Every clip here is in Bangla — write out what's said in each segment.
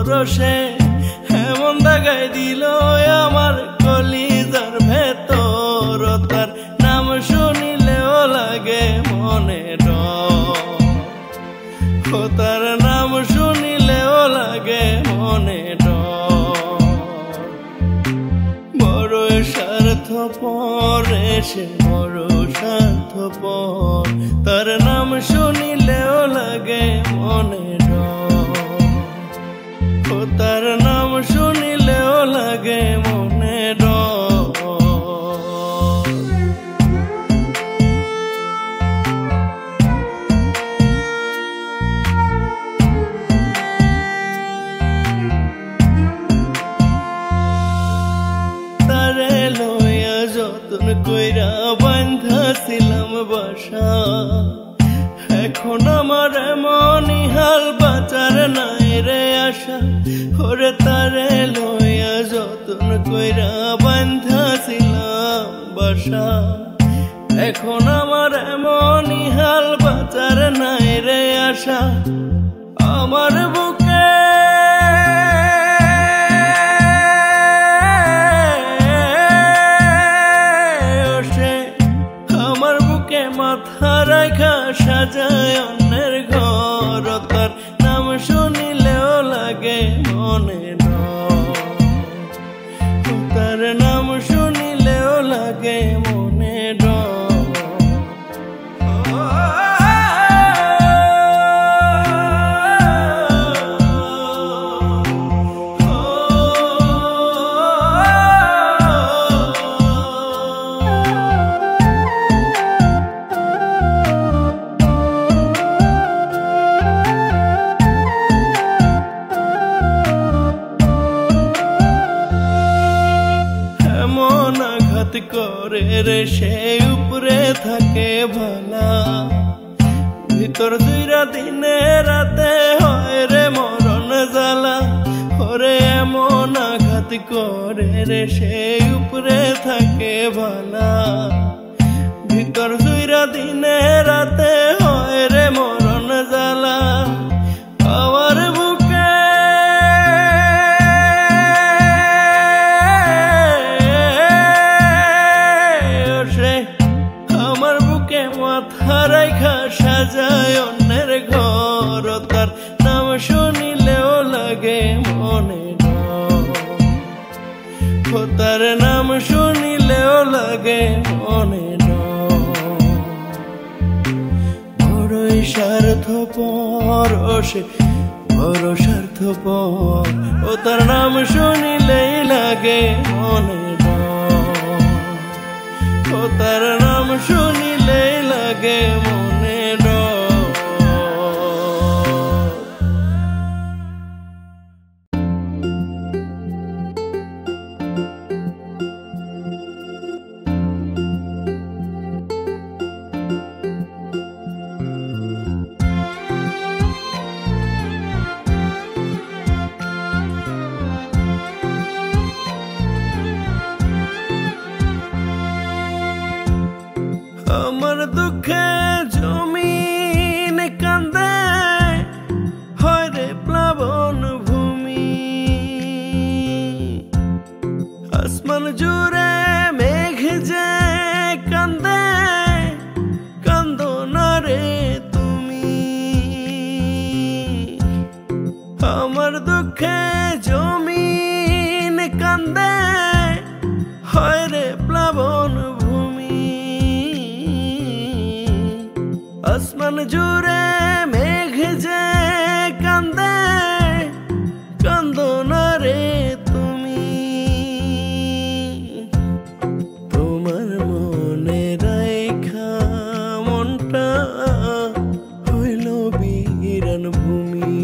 পরশে এমন দাগায় দিল আমার কলিজার ভেতর, তার নাম শুনিলেও লাগে মনে ডর, ও তার নাম শুনিলেও লাগে মনে ডর। বড় স্বার্থপর সে বড় স্বার্থপর, তার নাম শুনিলেও লাগে মনে ডর, ও তার নাম শুনিলেও লাগে মনে ডর। তারে লইয়া যতন কইরা বাঁধাছিলাম বাসা, এখন আমার এমনই হাল বাঁচার নাই রে আশা, ওরে তারে লইয়া যতন কইরা বাঁধাছিলাম বাসা, এখন আমার এমনই হাল বাঁচার নাই রে আশা। আমার বুকে মাথা রাখা সাজায় অন্যের ঘর, তার নাম শুনিলেও লাগে মনে ডর, তার নাম শুনিলেও লাগে মনে ডর। করে রে সে উপরে থাকে ভালা, ভিতর দুইরা দিনে রাতে হয় রে মরণ জ্বালা, ওরে এমন আঘাত করে রে সে উপরে থাকে ভালা, ভিতর দুইরা দিনে রাতে হয় রে মরণ জ্বালা। আমার বুকে মাথা রাখা সাজায় অন্যের ঘর, তার নাম শুনিলেও লাগে মনে ডর, ও তার নাম শুনিলেও লাগে মনে ডর। বড়ই স্বার্থপর সে বড় স্বার্থপর, ও তার নাম শুনিলেই লাগে মনে ডর, ও তার নাম শুনিলেই লাগে মনে ডর। আমার দুঃখে জমিন কান্দে হয় রে প্লাবন ভূমি, আসমান জুড়ে মেঘ যে কান্দে কান্দো না রে তুমি। আমার দুঃখে জমিন কান্দে হয় রে প্লাবন ভূমি, আসমান জুড়ে মেঘ যে কান্দে কান্দো না রে তুমি। তোমার মনে রাইখা মনটা হইল বিরান ভূমি,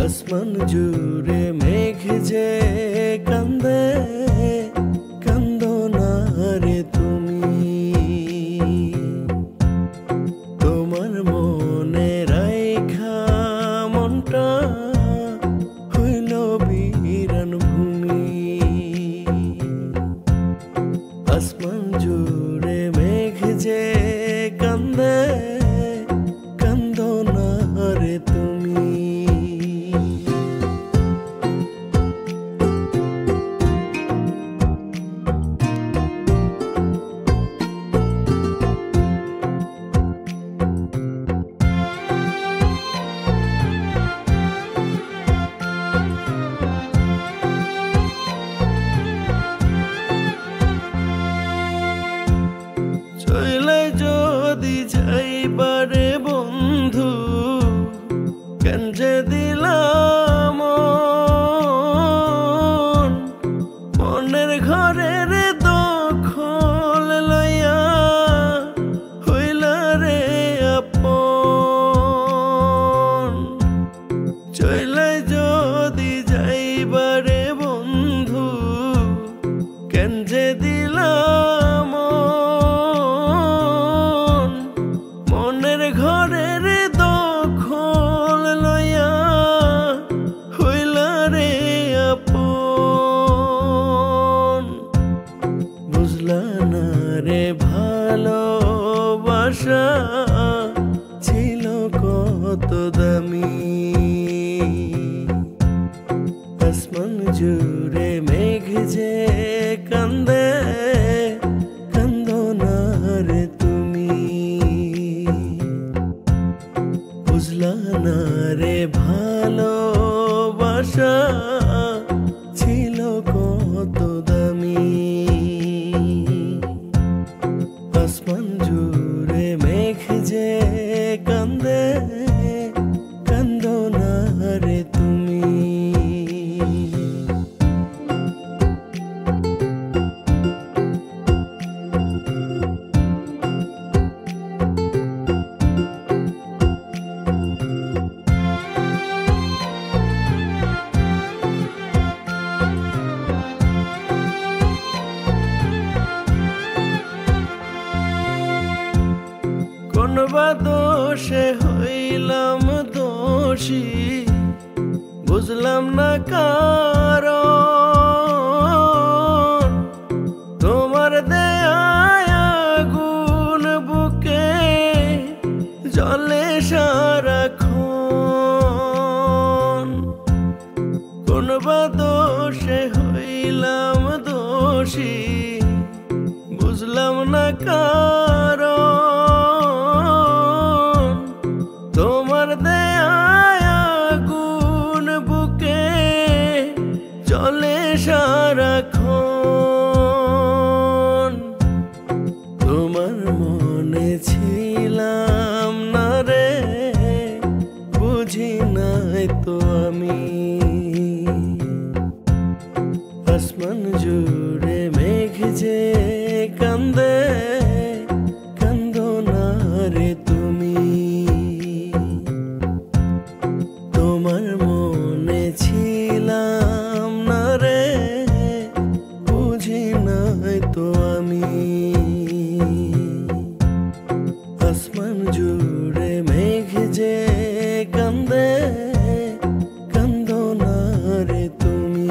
আসমান জুড়ে মেঘ যে কান্দে কান্দো না রে তুমি। তোমার মনে রাইখা মনটা হইল বিরান ভূমি, আসমান জুড়ে মেঘ যে কান্দে কান্দো না রে তুমি। যে দিলাম মনের ঘরের দখল লইয়া হইলা রে আপন চইলাই যদি যাইবারে বন্ধু কেন যে দিলাম মনের ঘরের দখল লইয়া হইলা রে আপন বুঝলা না রে ভালোবাসা ছিল কত দামি আসমান জুড়ে মেঘ যে কান্দে কান্দো না রে তুমি বুঝলা না রে ভালোবাসা ছিল কত দামি আসমান জুড়ে মেঘ যে কান্দে কান্দো না রে তুমি কোন বা দোষে হইলাম দোষী বুঝলাম না কারণ তোমার দেয়ায় আগুন বুকে জ্বলে সারাক্ষণ কোন বা দোষে হইলাম দোষী বুঝলাম না কারণ তোমার দেয়ায় আগুন বুকে জ্বলে সারাক্ষণ তোমার মনে ছিলাম না রে বুঝি নাই তো আমি আসমান জুড়ে মেঘ যে কান্দে কান্দো না রে তুমি তোমার মনে ছিলাম না রে বুঝি নাই তো আমি আসমান জুড়ে মেঘ যে কান্দে কান্দো না রে তুমি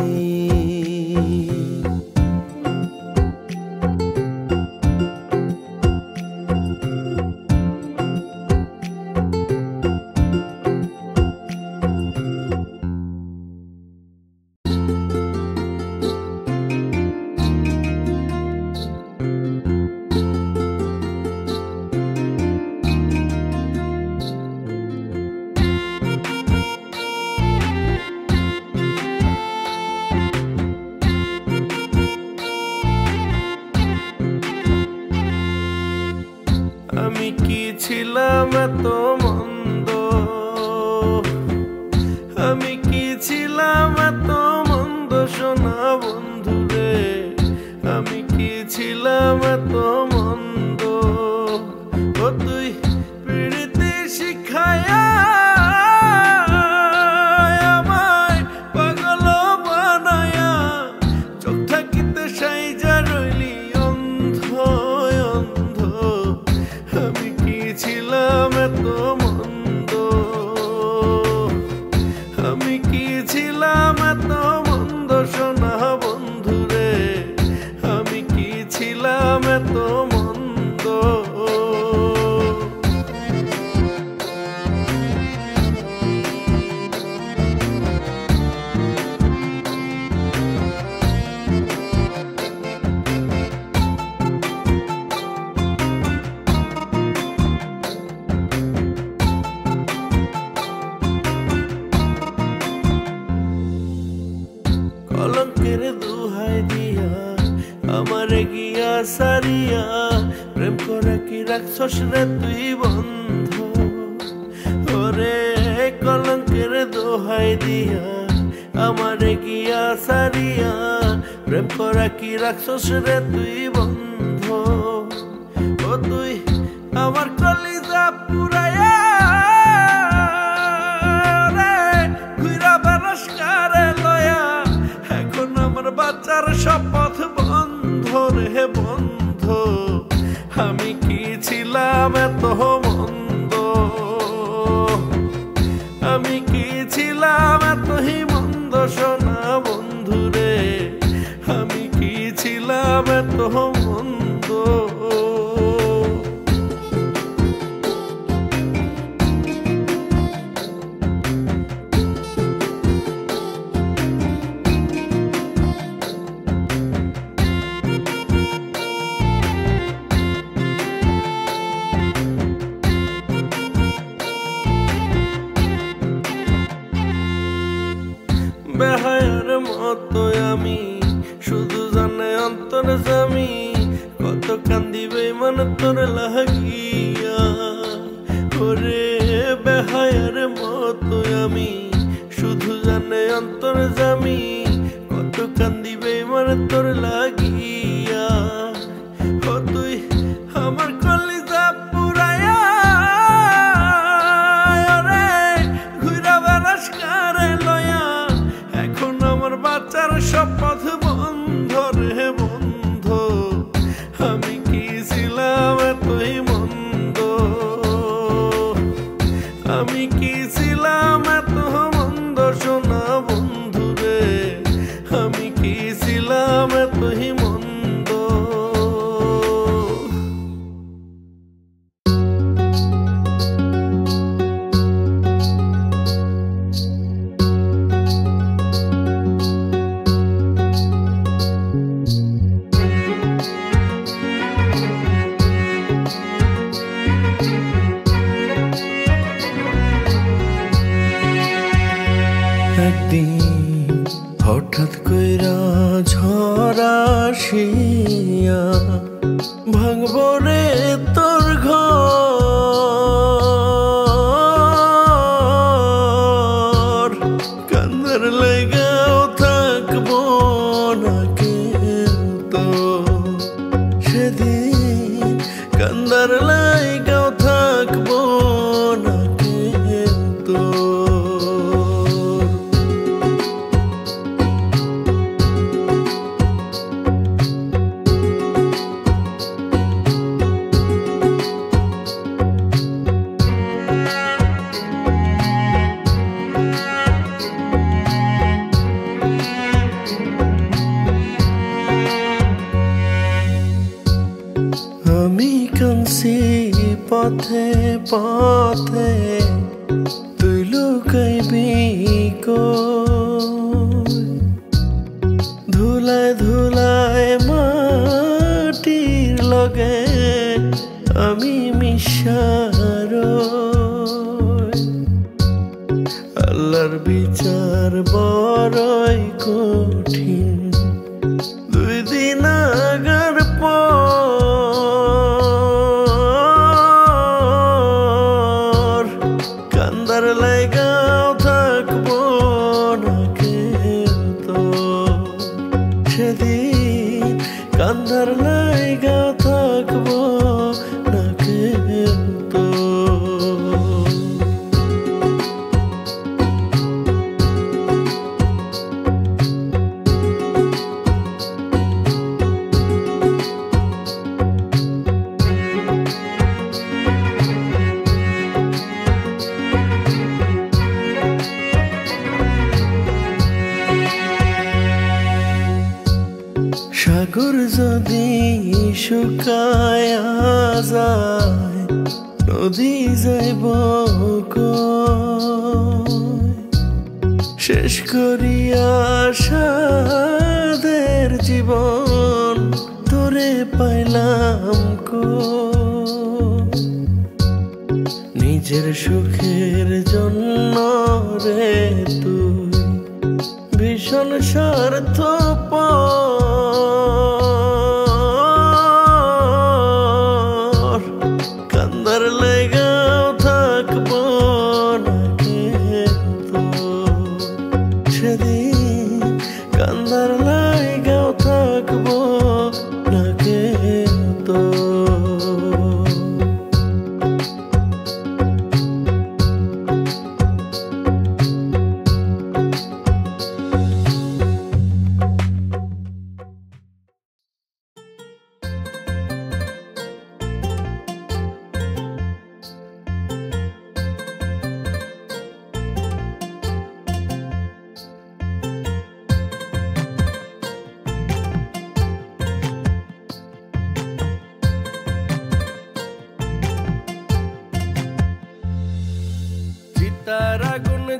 আমি কি ছিলাম এত মন্দ আমি কি ছিলাম এত মন্দ সোনা বন্ধু রে আমি কি ছিলাম এত মন্দ ও তুই প্রীতি শিখায়া আমায় পাগল বানায়া চোখ থাকিতে সাইজা রইলি অন্ধ অন্ধ আমি কি ছিলাম এত মন্দ আমি কি ছিলাম এত মন্দ সোনা বন্ধু রে আমি কি ছিলাম এত মন্দ কলঙ্কের দুহাই দিয়া আমারে গিয়া সারিয়া প্রেম করে কি রাখছস রে তুই বন্ধু ওরে কলঙ্কের কলঙ্কের দোহাই দিয়া আমারে গিয়া সারিয়া প্রেম করা কি রাখছস রে তুই বন্ধ ও তুই আমার কলিজা পুরায়া রে ঘুরা বেড়াস কারে লয়া এখন আমার বাচ্চার শপথ বন্ধ রে বন্ধ আমি কি ছিলাম এত মন্দ আমি কি ছিলাম এতই মন্দ সোনা বন্ধু রে আমি কি ছিলাম এত মন্দ বেহায়ার মতো আমি শুধু জানে অন্তর জামি কত কান্দিবে মন তোর লাগিয়া ওরে বেহায়ার মতো আমি শুধু জানে অন্তর জামি কত কান্দিবে মন তোর লাগিয়া ও তুই আমার কলিজা পুরায়া রে ঘুরা বেড়াস কারে লয়া এখন আমার বাচ্চার শপথ বন্ধ রে বন্ধ আমি কি ছিলাম এতই মন্দ আমি কি ছিলাম এত মন্দ সোনা বন্ধু রে আমি কি ছিলাম এতই মন্দ একদিন হঠাৎ কইরা ঝড় আসিয়া ভাঙব রে তোর ঘর কান্দার লাগাও থাকবো না কিন্তু সেদিন কান্দার লাগাও থাকবো না কিন্তু আমি কাঁদছি পথে পথে তুই লুকাইবি কই ধুলায় ধুলায় মাটির লগে আমি মিশার আল্লাহর বিচার বড়ই কঠিন দুই দিন আগার পর কান্দার লাগাও থাকবো না কিন্তু সেদিন কান্দার লাগাও থাকবো না কিন্তু সাগর যদি শুকায়া যায় নদী যাইব শেষ করিয়া সাদের জীবন তোরে পাইলাম নিজের সুখের জন্য রে তুই ভীষণ স্বার্থপর কান্দার লাগাও থাকবো না কিন্তু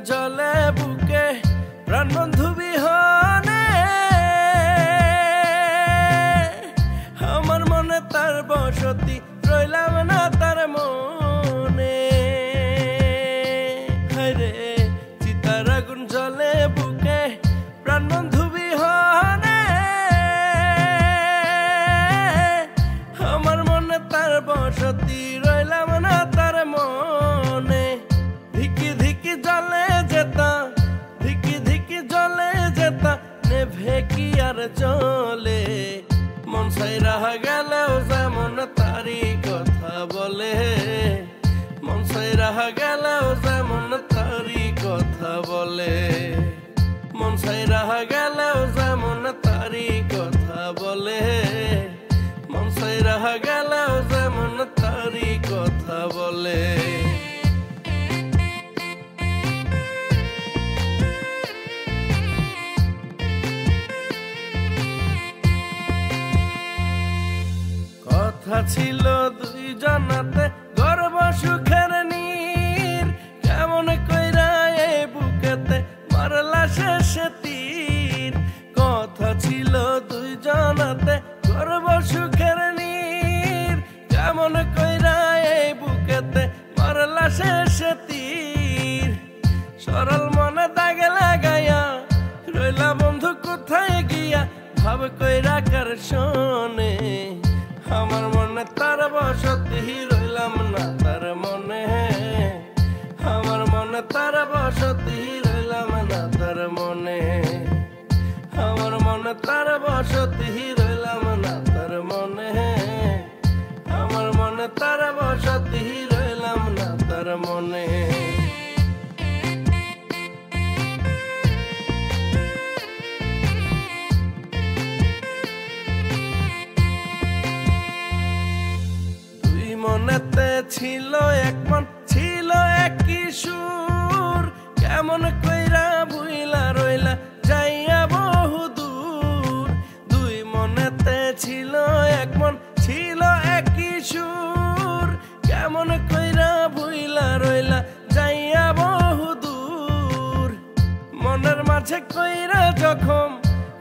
জলে বুকে প্রাণ বন্ধু বিহনে আমার মনে তার বসতি রইলাম না তার মনে হায়রে চিতার আগুন জলে বুকে প্রাণ বন্ধু বিহনে আমার মনে তার বসতি রইলাম না তার মনে ধিকি ধিকি জলে যেতা ধিকি ধিকি জলে যেতা নেভে কি আর জলে মন সাইরা গেলেও যেমন তারি কথা বলে মন সাইরা গেলেও যেমন তারি কথা বলে মন সাইরা গেলেও যেমন তারি কথা বলে মন সাইরা গেলেও যেমন তারি কথা বলে কথা ছিল দুই জনাতে গর্ব সুখের নীর কেমন কইরা এই বুকেতে মারলা শেষে তীর কথা ছিল দুই জনাতে গর্ব সুখের নীর কেমন কইরা এই বুকেতে মারলা শেষে তীর সরল মনে দাগে লাগাইয়া রইলা বন্ধু কোথায় গিয়া ভাব কইরা কার শোনে আমার মনে তার বসতি রইলাম না তার মনে আমার মনে তার বসতি রইলাম না তার মনে আমার মনে তার বসতি রইলাম না তার মনে আমার মনে তার বসতি রইলাম না তার মনে মনেতে ছিল এক মন ছিল এক কিশোর কেমন কইরা ভুইলা রইলা যাইয়া বহু দূর দুই মনেতে ছিল এক মন ছিল এক কিশোর কেমন কইরা ভুইলা রইলা যাইয়া বহু দূর মনের মাঝে কইরা জখম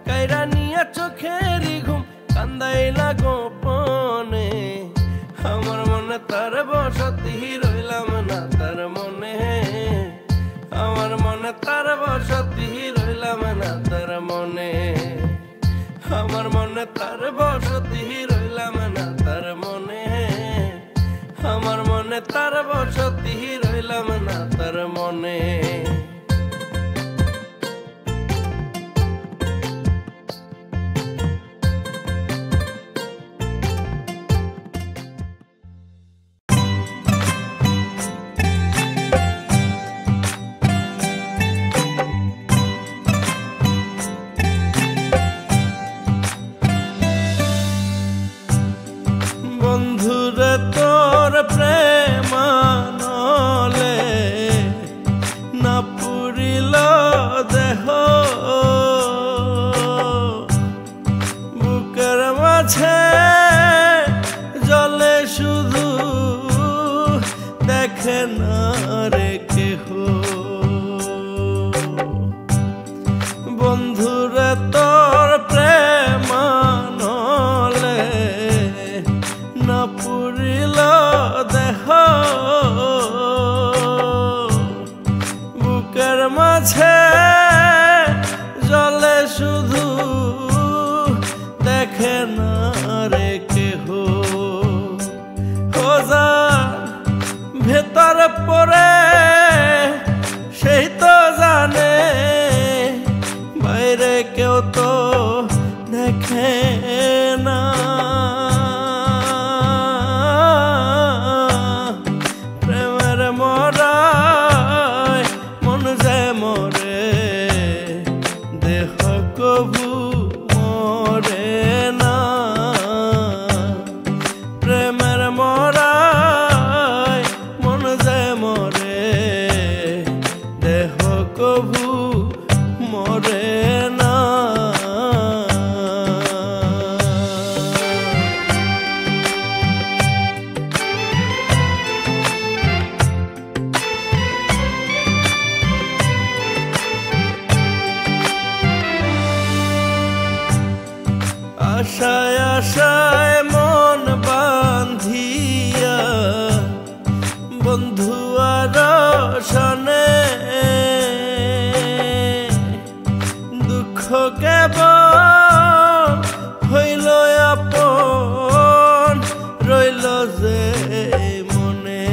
কাইরা নিয়া চোখেরই ঘুম কান্দাইলা গোপনে আমার মনে তার বসতি রইলাম না তার মনে আমার মনে তার বসতি রইলাম না তার মনে আমার মনে তার বসতি রইলাম না তার মনে আমার মনে তার বসতি রইলাম না তার মনে বন্ধুরে তোর প্রেমানলে না পুরিল দেহ বুকের মাঝে জলে শুধু দেখে না রে কেহ বন্ধুরে তোর প্রেমানলে না পুরিল দেহ বুকের মাঝে জলে শুধু দেখে না রে কেহ ভেতর পড়ে সেই তো জানে বাইরে কেউ তো দেখে না প্রেমের মরায় মন যে মরে দেহ কবু মরে না প্রেমের মরায় মন যে মরে দেহ কবু মরে না আশায় আশায় মন বাঁধিয়া বন্ধু আর সনে দুঃখ কেবল হইল আপন রইল যে মনে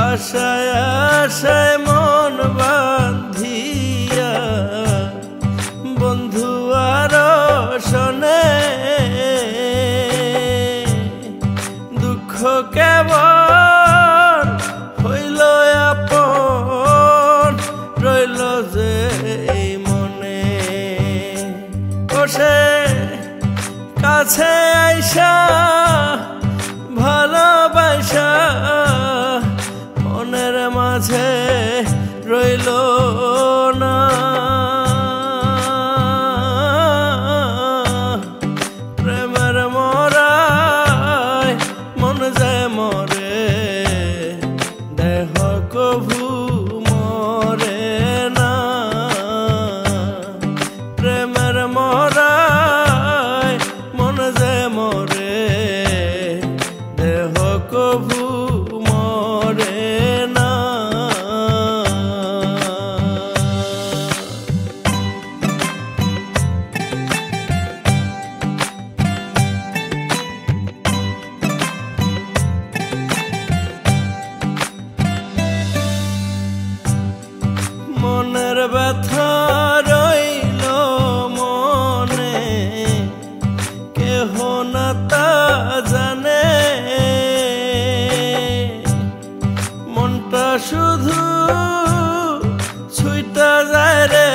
আশায় আশায় মন বাঁধিয়া বন্ধু আর সনে দুঃখ কেবল হইল আপন রইল যে মনে বসে কাছে আইসা ভালোবাসা মনের মাঝে রইল না প্রেমের মরায় মন যায় মরে দেহ কভু মরে না প্রেমের মরায় মন যায় মরে দেহ কভু মরে না মনের ব্যথা রইল মনে কেহ না তা জানে মনটা শুধু ছুইটা যায় রে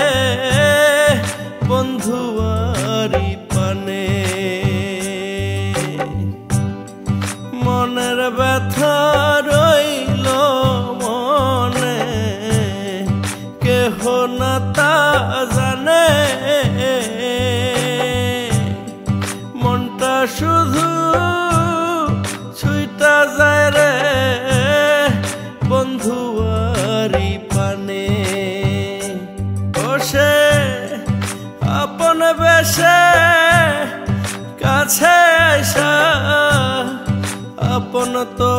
বন্ধুয়ারি পানে মনের ব্যথা রইল মনে কেহ না তা জানে মনটা শুধু ছুইটা যায় রে বন্ধুয়ারি পানে বসে আপন বেশে কাছে আইসা আপন তো